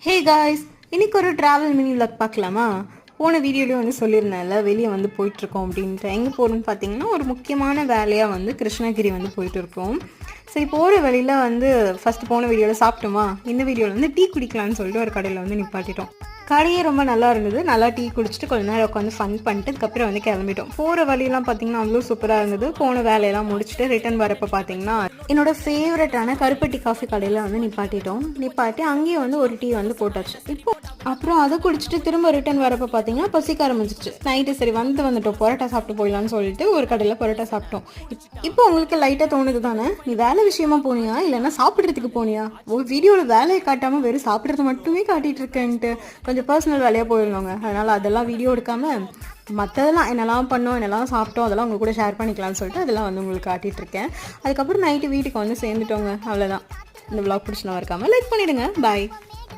Hey guys, இன்னைக்கு ஒரு travel mini vlog பார்க்கலாமா? போன வீடியோலேயும் வந்து சொல்லியிருந்தேன்ல வெளியே வந்து போயிட்டுருக்கோம் அப்படின்ட்டு. எங்கே போகிறோம்னு பார்த்தீங்கன்னா ஒரு முக்கியமான வேலையாக வந்து கிருஷ்ணகிரி வந்து போயிட்டு இருக்கோம். சரி, போகிற வழியில் வந்து ஃபஸ்ட்டு போன வீடியோவில் சாப்பிட்டோமா, இந்த வீடியோவில் வந்து டீ குடிக்கலான்னு சொல்லிட்டு ஒரு கடையில் வந்து நிப்பாட்டிட்டோம். கடையே ரொம்ப நல்லா இருந்தது. நல்லா டீ குடிச்சிட்டு கொஞ்ச நேரம் உட்காந்து ஃபன் பண்ணிட்டு அதுக்கப்புறம் வந்து கிளம்பிட்டோம். போகிற வழியெல்லாம் பார்த்தீங்கன்னா அவ்வளோ சூப்பராக இருந்தது. போன வேலையெல்லாம் முடிச்சுட்டு ரிட்டர்ன் வரப்போ பார்த்தீங்கன்னா என்னோட ஃபேவரட்டான கருப்பட்டி காஃபி கடையில் வந்து நிப்பாட்டி அங்கேயே வந்து ஒரு டீ வந்து போட்டாச்சு. இப்போ அப்புறம் அதை குடிச்சிட்டு திரும்ப ரிட்டர்ன் வரப்போ பார்த்தீங்கன்னா பசிக்க ஆரம்பிச்சிச்சு. நைட்டு சரி வந்துட்டோம், பரோட்டா சாப்பிட்டு போயிடலான்னு சொல்லிட்டு ஒரு கடையில் பரோட்டா சாப்பிட்டோம். இப்போ உங்களுக்கு லைட்டாக தோணுது தானே, நீ வேலை விஷயமா போனியா இல்லைன்னா சாப்பிட்றதுக்கு போனியா? ஒரு வீடியோவில் வேலையை காட்டாமல் வெறும் சாப்பிட்றது மட்டுமே காட்டிகிட்டு இருக்கேன்ட்டு கொஞ்சம் பர்சனல் வேலையாக போயிருந்தோங்க. அதனால் அதெல்லாம் வீடியோ எடுக்காமல் மற்றதெல்லாம் என்னெல்லாம் பண்ணோம், என்னெல்லாம் சாப்பிட்டோம், அதெல்லாம் உங்கள் கூட ஷேர் பண்ணிக்கலாம்னு சொல்லிட்டு அதெல்லாம் வந்து உங்களுக்கு காட்டிகிட்ருக்கேன். அதுக்கப்புறம் நைட்டு வீட்டுக்கு வந்து சேர்ந்துட்டோங்க. அவ்வளோதான். இந்த விளாக் பிடிச்சினா இருக்காமல் லைக் பண்ணிவிடுங்க. பாய்.